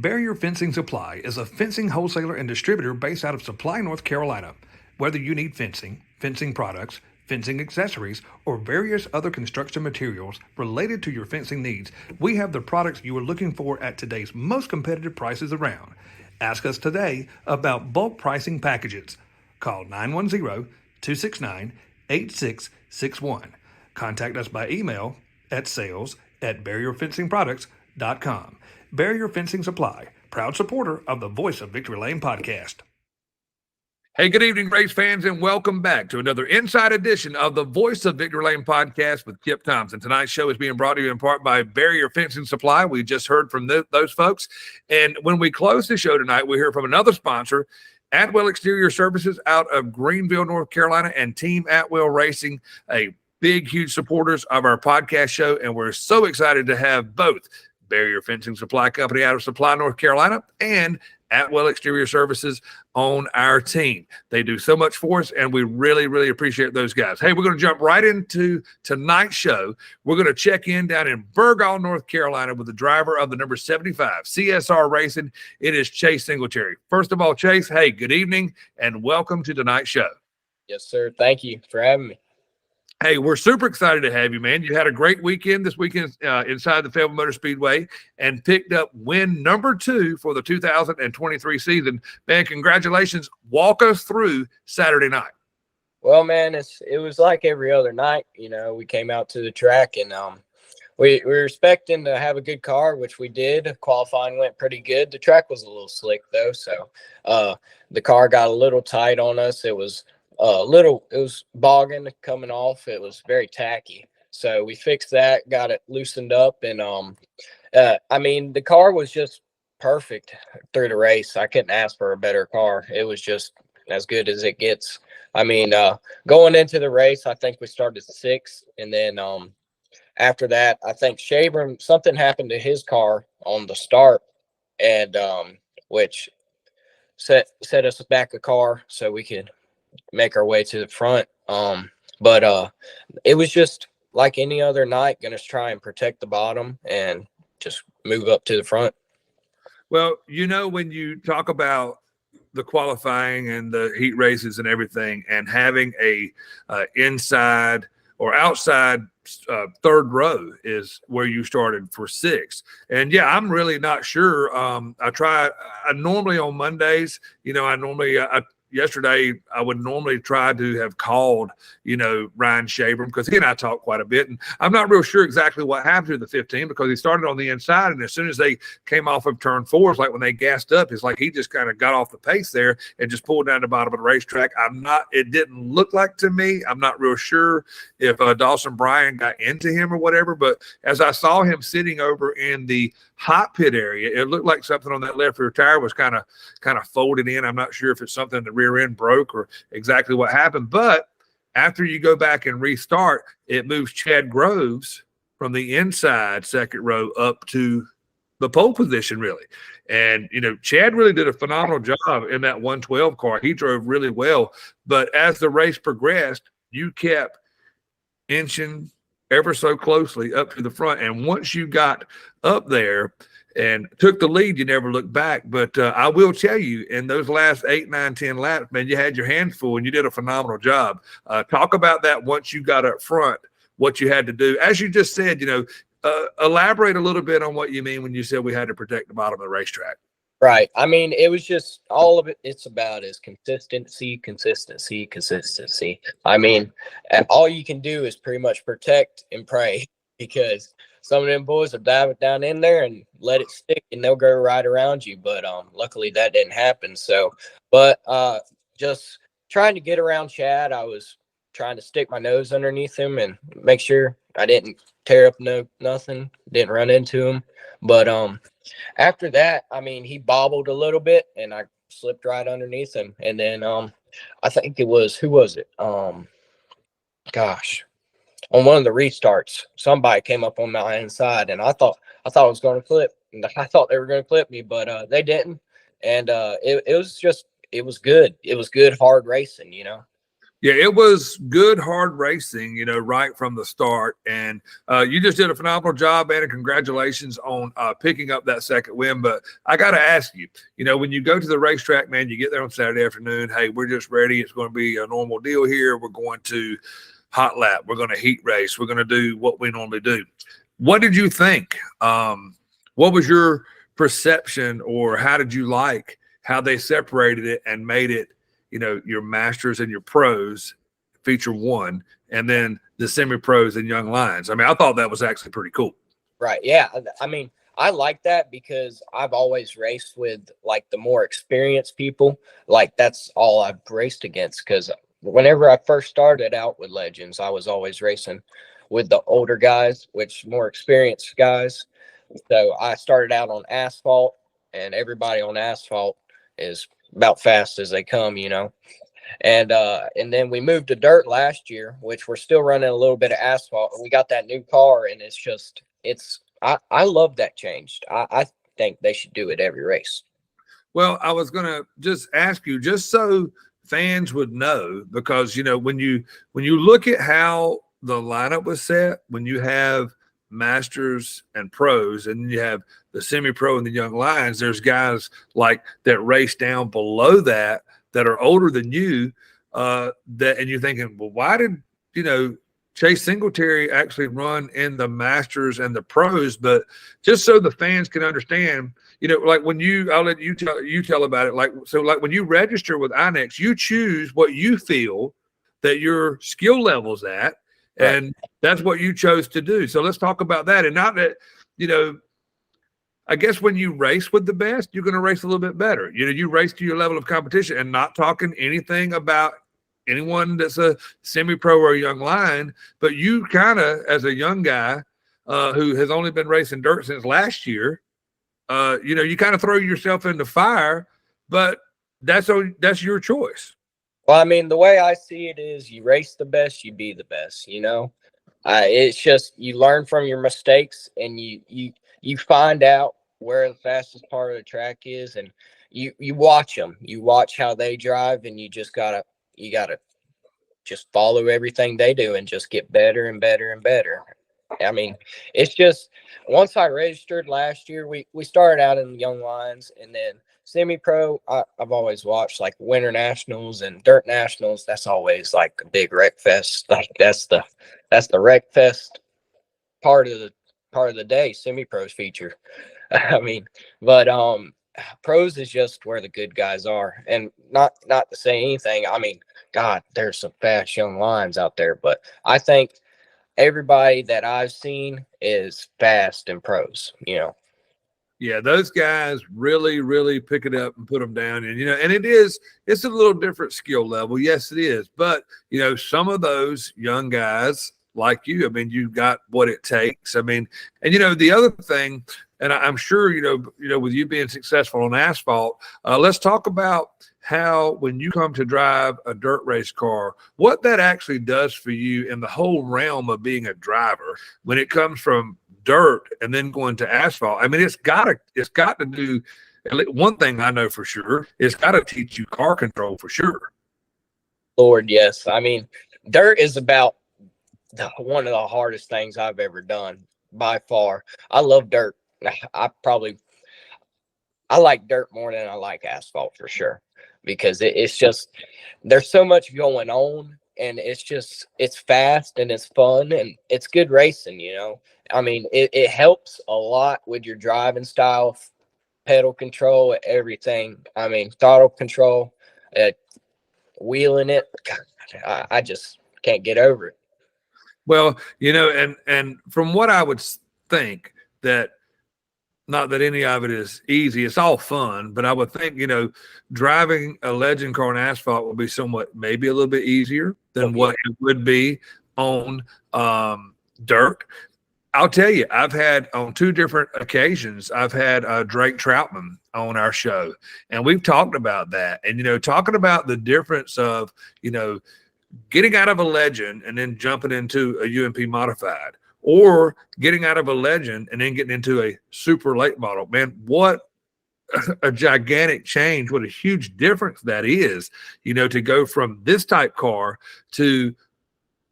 Barrier Fencing Supply is a fencing wholesaler and distributor based out of Supply, North Carolina. Whether you need fencing, fencing products, fencing accessories, or various other construction materials related to your fencing needs, we have the products you are looking for at today's most competitive prices around. Ask us today about bulk pricing packages. Call 910-269-8661. Contact us by email at sales@barrierfencingproducts.com. Barrier Fencing Supply, proud supporter of the Voice of Victory Lane podcast. Hey, good evening, race fans, and welcome back to another Inside edition of the Voice of Victory Lane podcast with Kip Thompson. Tonight's show is being brought to you in part by Barrier Fencing Supply. We just heard from those folks. And when we close the show tonight, we hear from another sponsor, Atwell Exterior Services out of Greenville, North Carolina, and Team Atwell Racing, a big, huge supporters of our podcast show. And we're so excited to have both Barrier Fencing Supply Company out of Supply, North Carolina, and Atwell Exterior Services on our team. They do so much for us, and we really, really appreciate those guys. Hey, we're going to jump right into tonight's show. We're going to check in down in Burgaw, North Carolina with the driver of the number 75 CSR Racing. It is Chase Singletary. First of all, Chase, hey, good evening, and welcome to tonight's show. Yes, sir. Thank you for having me. Hey, we're super excited to have you, man. You had a great weekend this weekend inside the Fayetteville Motor Speedway and picked up win number 2 for the 2023 season. Man, congratulations. Walk us through Saturday night. Well, man, it was like every other night. You know, we came out to the track and we were expecting to have a good car, which we did. Qualifying went pretty good. The track was a little slick, though, so the car got a little tight on us. It was bogging coming off. It was very tacky. So we fixed that, got it loosened up. And, I mean, the car was just perfect through the race. I couldn't ask for a better car. It was just as good as it gets. I mean, going into the race, I think we started 6th. And then, after that, I think Shabram, something happened to his car on the start and, which set us back a car so we could make our way to the front. But it was just like any other night, gonna try and protect the bottom and just move up to the front. Well, you know, when you talk about the qualifying and the heat races and everything, and having a inside or outside third row is where you started for 6th. And yeah, I'm really not sure. I normally on Mondays, you know, yesterday, I would normally try to have called, you know, Ryan Shabram, because he and I talked quite a bit. And I'm not real sure exactly what happened to the 15 because he started on the inside. And as soon as they came off of turn 4, it's like when they gassed up, it's like he just kind of got off the pace there and just pulled down the bottom of the racetrack. It didn't look like to me. I'm not real sure if Dawson Bryan got into him or whatever. But as I saw him sitting over in the hot pit area, it looked like something on that left rear tire was kind of folded in. I'm not sure if it's something in the rear end broke or exactly what happened, but after you go back and restart, it moves Chad Groves from the inside second row up to the pole position, really. And, you know, Chad really did a phenomenal job in that 112 car. He drove really well, but as the race progressed, you kept inching ever so closely up to the front. And once you got up there and took the lead, you never looked back. But I will tell you, in those last 8, 9, 10 laps, man, you had your hands full and you did a phenomenal job. Talk about that once you got up front, what you had to do. As you just said, you know, elaborate a little bit on what you mean when you said we had to protect the bottom of the racetrack. Right. I mean, it was just all of it. It's about is consistency. I mean, all you can do is pretty much protect and pray, because some of them boys will dive it down in there and let it stick and they'll go right around you. But luckily that didn't happen. So, but just trying to get around Chad, I was trying to stick my nose underneath him and make sure I didn't tear up nothing, didn't run into him. But after that, I mean, he bobbled a little bit and I slipped right underneath him. And then I think it was, who was it? Gosh, on one of the restarts, somebody came up on my inside and I thought it was going to clip. I thought they were going to clip me, but they didn't. And it was good. It was good, hard racing, you know. Yeah, it was good, hard racing, right from the start. And you just did a phenomenal job, man. And congratulations on picking up that second win. But I got to ask you, when you go to the racetrack, man, you get there on Saturday afternoon. Hey, we're just ready. It's going to be a normal deal here. We're going to hot lap. We're going to heat race. We're going to do what we normally do. What did you think? What was your perception, or how did you like how they separated it and made it, your masters and your pros feature one, and then the semi-pros and young lions? I mean, I thought that was actually pretty cool. Right. Yeah. I mean, I like that because I've always raced with like the more experienced people. Like that's all I've raced against. Because whenever I first started out with Legends, I was always racing with the older guys, which more experienced guys. So I started out on asphalt, and everybody on asphalt is about fast as they come, and then we moved to dirt last year, which we're still running a little bit of asphalt. We got that new car, and I love that changed. I think they should do it every race. Well, I was going to just ask you, just so fans would know, because when you look at how the lineup was set, when you have masters and pros, and you have the semi-pro and the young lions, there's guys like that race down below that are older than you, and you're thinking, well, why did Chase Singletary actually run in the masters and the pros? But just so the fans can understand, like I'll let you tell about it. Like when you register with INEX, you choose what you feel that your skill level's at. Right. And that's what you chose to do. So let's talk about that. And not that, I guess when you race with the best, you're going to race a little bit better. You race to your level of competition, and not talking anything about anyone that's a semi-pro or a young lion, but you kind of, as a young guy who has only been racing dirt since last year, you kind of throw yourself in the fire, but that's your choice. Well, I mean, the way I see it is you race the best, you be the best, it's just, you learn from your mistakes, and you find out where the fastest part of the track is, and you watch them, you watch how they drive, and you gotta just follow everything they do and just get better and better and better. I mean, it's just, once I registered last year, we started out in the young lions, and then semi-pro, I've always watched like winter nationals and dirt nationals. That's always like a big wreck fest. Like that's the wreck fest part of the day. Semi-pros feature. I mean, but pros is just where the good guys are, and not to say anything. I mean, God, there's some fast young lions out there, but I think everybody that I've seen is fast in pros. Yeah, those guys really, really pick it up and put them down. And, and it's a little different skill level. Yes, it is. But, some of those young guys like you, I mean, you got what it takes. I mean, and, the other thing, and I'm sure, with you being successful on asphalt, let's talk about how, when you come to drive a dirt race car, what that actually does for you in the whole realm of being a driver when it comes from dirt and then going to asphalt. I mean, it's got to do, one thing I know for sure, it's got to teach you car control for sure. Lord, yes. I mean, dirt is about one of the hardest things I've ever done by far. I love dirt. I like dirt more than I like asphalt for sure, because it's just, there's so much going on, and it's fast and it's fun and it's good racing, I mean, it helps a lot with your driving style, pedal control, everything. I mean, throttle control, wheeling it. God, I just can't get over it. Well, and from what I would think, that not that any of it is easy, it's all fun, but I would think, driving a legend car on asphalt will be somewhat, maybe a little bit easier than what it would be on dirt. I'll tell you, I've had, on two different occasions, I've had Drake Troutman on our show, and we've talked about that. And, talking about the difference of, getting out of a legend and then jumping into a UMP modified, or getting out of a legend and then getting into a super late model. Man, what a gigantic change, what a huge difference that is, to go from this type car to,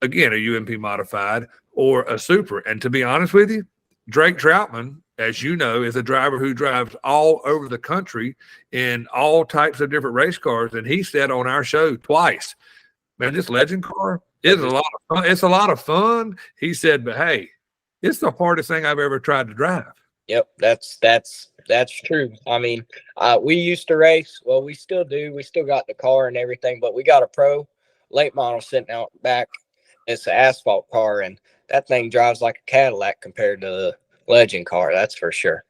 again, a UMP modified or a super. And to be honest with you, Drake Troutman, as you know, is a driver who drives all over the country in all types of different race cars. And he said on our show twice, man, this legend car is a lot of fun. It's a lot of fun. He said, but hey, it's the hardest thing I've ever tried to drive. Yep, that's true. I mean, we used to race. Well, we still do. We still got the car and everything, but we got a pro late model sitting out back. It's an asphalt car, and that thing drives like a Cadillac compared to the legend car. That's for sure.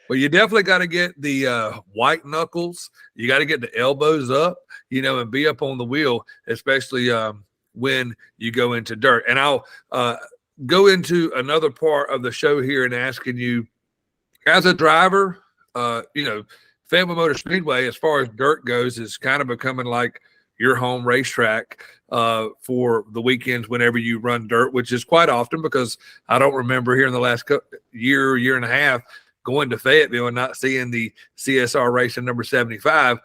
Well, you definitely got to get the white knuckles. You got to get the elbows up, and be up on the wheel, especially when you go into dirt. And I'll go into another part of the show here and asking you, as a driver, Fayetteville Motor Speedway, as far as dirt goes, is kind of becoming like your home racetrack for the weekends whenever you run dirt, which is quite often, because I don't remember here in the last year and a half going to Fayetteville and not seeing the CSR racing number 75.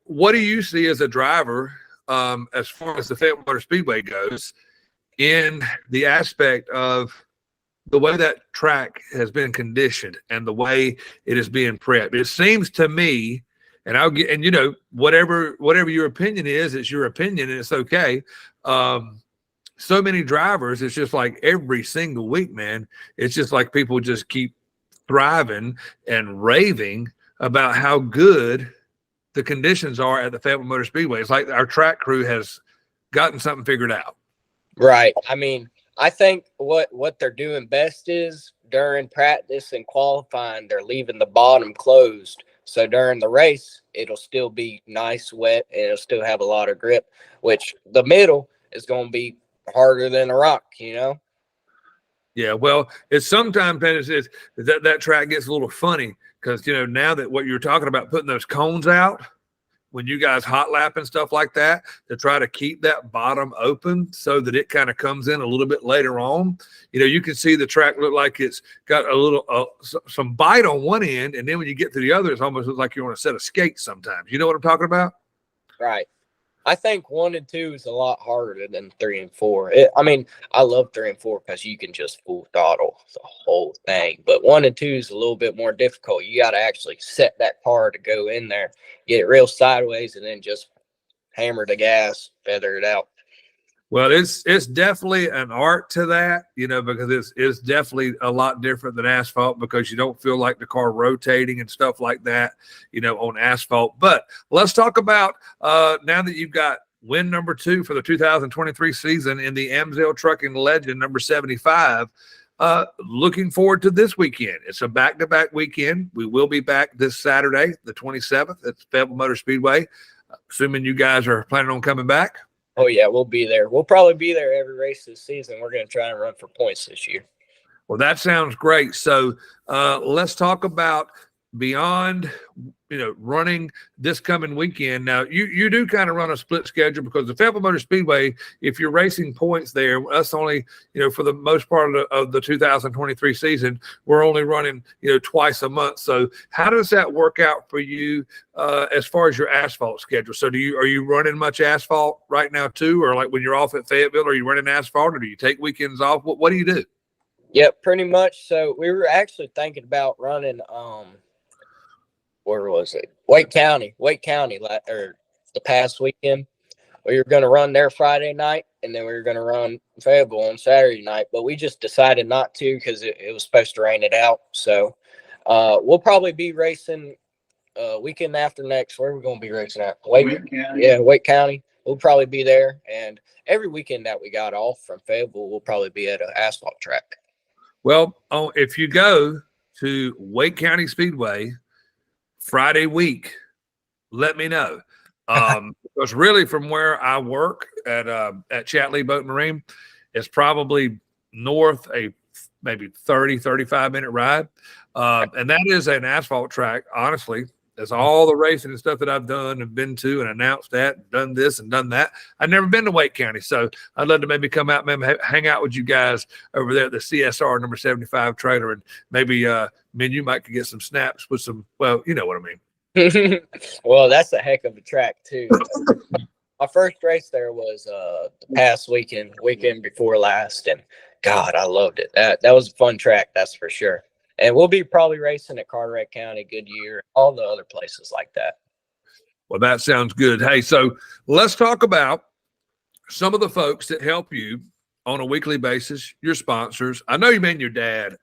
What do you see as a driver as far as the Fayetteville Motor Speedway goes in the aspect of the way that track has been conditioned and the way it is being prepped? It seems to me, and I'll get, and whatever your opinion is, it's your opinion and it's okay. So many drivers, it's just like every single week, man, it's just like people just keep thriving and raving about how good the conditions are at the Fayetteville Motor Speedway. It's like our track crew has gotten something figured out. Right. I mean, I think what they're doing best is during practice and qualifying, they're leaving the bottom closed. So during the race, it'll still be nice, wet, and it'll still have a lot of grip, which the middle is going to be harder than a rock, Yeah, well, it's sometimes that track gets a little funny because, now that what you're talking about, putting those cones out, when you guys hot lap and stuff like that, to try to keep that bottom open so that it kind of comes in a little bit later on. You can see the track look like it's got a little some bite on one end, and then when you get to the other, it's almost like you're on a set of skates sometimes. You know what I'm talking about? Right. I think 1 and 2 is a lot harder than 3 and 4. I love 3 and 4 because you can just full throttle the whole thing. But 1 and 2 is a little bit more difficult. You got to actually set that car to go in there, get it real sideways, and then just hammer the gas, feather it out. Well, it's definitely an art to that, because it's definitely a lot different than asphalt, because you don't feel like the car rotating and stuff like that, on asphalt. But let's talk about now that you've got win number 2 for the 2023 season in the Amzell Trucking Legend number 75. Looking forward to this weekend. It's a back-to-back weekend. We will be back this Saturday, the 27th, at Fayetteville Motor Speedway, assuming you guys are planning on coming back. Oh, yeah, we'll be there. We'll probably be there every race this season. We're going to try and run for points this year. Well, that sounds great. So let's talk about beyond, running this coming weekend. Now, you do kind of run a split schedule, because the Fayetteville Motor Speedway, if you're racing points there, us only, for the most part of the 2023 season, we're only running, twice a month. So how does that work out for you as far as your asphalt schedule? So are you running much asphalt right now too? Or like when you're off at Fayetteville, are you running asphalt, or do you take weekends off? What do you do? Yep, pretty much. So we were actually thinking about running, where was it? Wake County, or the past weekend. We were going to run there Friday night, and then we were going to run Fayetteville on Saturday night, but we just decided not to because it was supposed to rain it out. So we'll probably be racing weekend after next. Where are we going to be racing at? Wake County. Yeah, Wake County. We'll probably be there, and every weekend that we got off from Fayetteville, we'll probably be at an asphalt track. Well, if you go to Wake County Speedway Friday week, let me know. Because really, from where I work at Chatley Boat Marine, it's probably north a maybe 35 minute ride. And that is an asphalt track, honestly. That's all the racing and stuff that I've done and been to and announced that, done this and done that. I've never been to Wake County, so I'd love to maybe come out, maybe hang out with you guys over there at the CSR number 75 trailer, and maybe mean, you might could get some snaps with some, well, you know what I mean. Well, that's a heck of a track too. My first race there was the past weekend before last, and God, I loved it. That was a fun track, that's for sure. And we'll be probably racing at Carteret County, Goodyear, all the other places like that. Well, that sounds good. Hey, so let's talk about some of the folks that help you on a weekly basis, your sponsors. I know you meant your dad.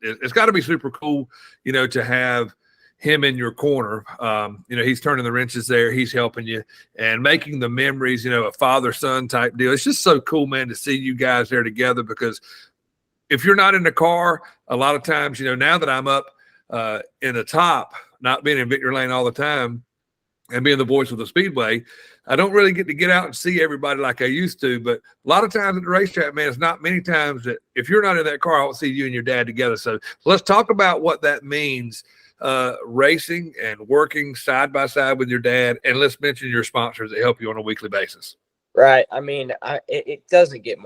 It's got to be super cool, you know, to have him in your corner. You know, he's turning the wrenches there. He's helping you and making the memories, you know, a father-son type deal. It's just so cool, man, to see you guys there together, because if you're not in the car, a lot of times, you know, now that I'm up in the top, not being in Victory Lane all the time and being the voice of the Speedway, I don't really get out and see everybody like I used to. But a lot of times at the racetrack, man, it's not many times that if you're not in that car, I won't see you and your dad together. So let's talk about what that means, racing and working side by side with your dad. And let's mention your sponsors that help you on a weekly basis. Right. I mean, it doesn't get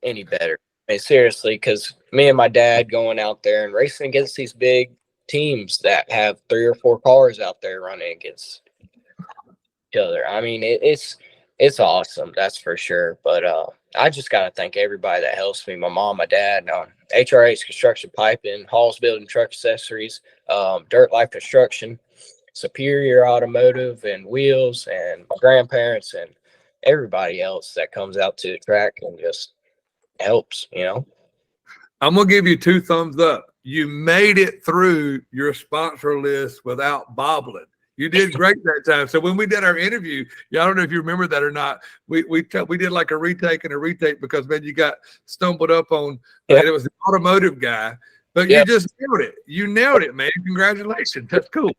any better. I mean, seriously, because me and my dad going out there and racing against these big teams that have 3 or 4 cars out there running against each other. I mean, it's awesome, that's for sure. But I just got to thank everybody that helps me. My mom, my dad, HRH Construction Piping, Halls Building Truck Accessories, Dirt Life Construction, Superior Automotive and Wheels, and my grandparents and everybody else that comes out to the track and just helps, you know. I'm going to give you 2 thumbs up. You made it through your sponsor list without bobbling. You did great that time. So when we did our interview, I don't know if you remember that or not. We did like a retake and a retake because, man, you got stumbled up on. It was the automotive guy, but you just nailed it. You nailed it, man. Congratulations. That's cool.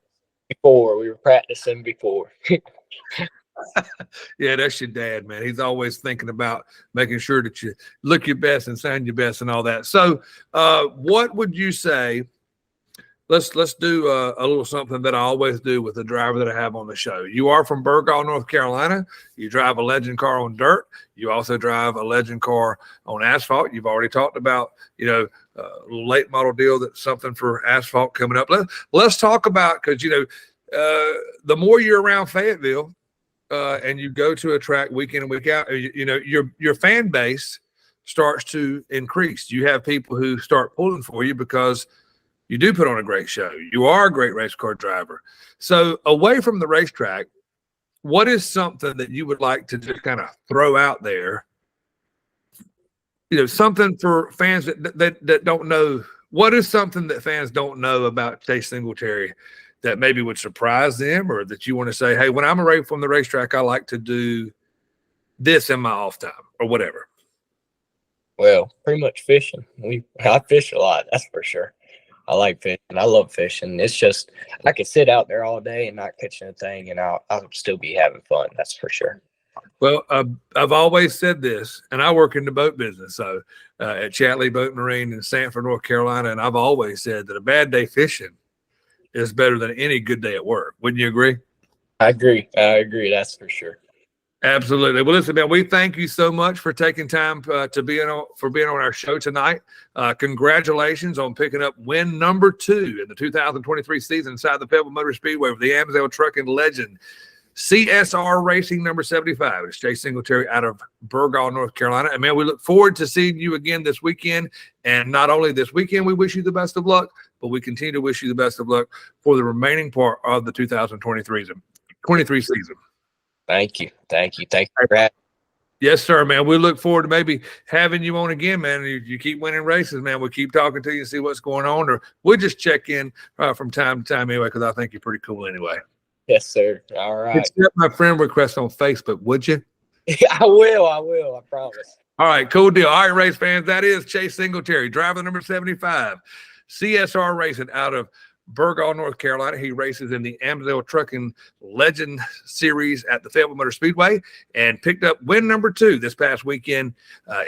We were practicing before. Yeah, that's your dad, man. He's always thinking about making sure that you look your best and sound your best and all that. So what would you say? Let's do a little something that I always do with the driver that I have on the show. You are from Burgaw, North Carolina. You drive a legend car on dirt. You also drive a legend car on asphalt. You've already talked about, you know, a little late model deal, that's something for asphalt coming up. Let's talk about, because, you know, the more you're around Fayetteville, and you go to a track week in and week out, you know, your fan base starts to increase. You have people who start pulling for you because you do put on a great show. You are a great race car driver. So away from the racetrack, what is something that you would like to just kind of throw out there? You know, something for fans that don't know. What is something that fans don't know about Chase Singletary that maybe would surprise them, or that you want to say, hey, when I'm away from the racetrack, I like to do this in my off time or whatever? Well, pretty much fishing. I fish a lot, that's for sure. I like fishing. I love fishing. It's just, I could sit out there all day and not catch anything, and I'll still be having fun. That's for sure. Well, I've always said this, and I work in the boat business, so at Chatley Boat Marine in Sanford, North Carolina, and I've always said that a bad day fishing is better than any good day at work. Wouldn't you agree? I agree. That's for sure. Absolutely. Well, listen, man, we thank you so much for taking time being on our show tonight. Congratulations on picking up win number 2 in the 2023 season inside the Fayetteville Motor Speedway for the Amsoil Trucking Legend CSR Racing number 75. It's Chase Singletary out of Burgaw, North Carolina. And, man, we look forward to seeing you again this weekend. And not only this weekend, we wish you the best of luck, but we continue to wish you the best of luck for the remaining part of the 2023 season. Thank you. Thank you for having me. Yes, sir, man. We look forward to maybe having you on again, man. You keep winning races, man. We'll keep talking to you and see what's going on, or we'll just check in from time to time anyway, because I think you're pretty cool anyway. Yes, sir. All right. Accept my friend request on Facebook, would you? I will. I promise. All right, cool deal. All right, race fans, that is Chase Singletary, driver number 75, CSR Racing out of Burgaw, North Carolina. He races in the Amsoil Trucking Legend Series at the Fayetteville Motor Speedway and picked up win number 2 this past weekend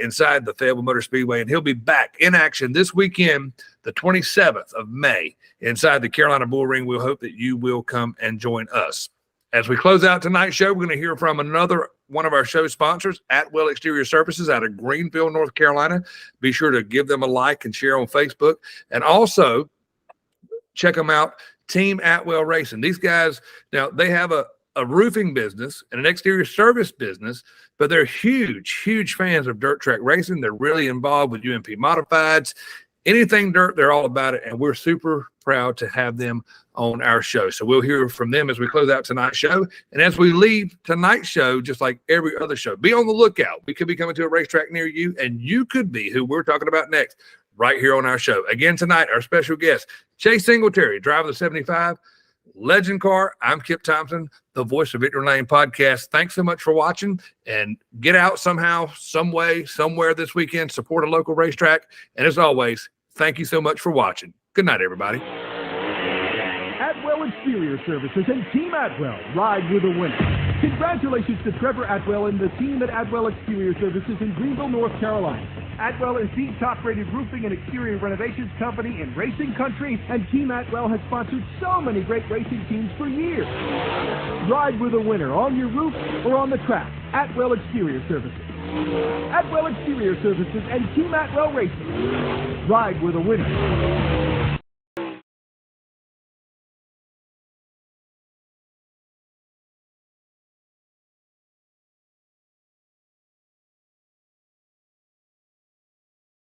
inside the Fayetteville Motor Speedway. And he'll be back in action this weekend, the 27th of May, inside the Carolina Bull Ring. We'll hope that you will come and join us. As we close out tonight's show, we're going to hear from another one of our show sponsors, Atwell Exterior Surfaces out of Greenville, North Carolina. Be sure to give them a like and share on Facebook. And also, check them out. Team Atwell Racing. These guys, now they have a roofing business and an exterior service business, but they're huge fans of dirt track racing. They're really involved with UMP modifieds. Anything dirt, they're all about it, and we're super proud to have them on our show. So we'll hear from them as we close out tonight's show. And as we leave tonight's show, just like every other show, be on the lookout. We could be coming to a racetrack near you, and you could be who we're talking about next right here on our show. Again tonight, our special guest, Chase Singletary, driver of the 75. Legend car. I'm Kip Thompson, the voice of Victory Lane Podcast. Thanks so much for watching, and get out somehow, some way, somewhere this weekend. Support a local racetrack. And as always, thank you so much for watching. Good night, everybody. Atwell Exterior Services and Team Atwell ride with a winner. Congratulations to Trevor Atwell and the team at Atwell Exterior Services in Greenville, North Carolina. Atwell is the top-rated roofing and exterior renovations company in racing country, and Team Atwell has sponsored so many great racing teams for years. Ride with a winner on your roof or on the track. Atwell Exterior Services. Atwell Exterior Services and Team Atwell Racing. Ride with a winner.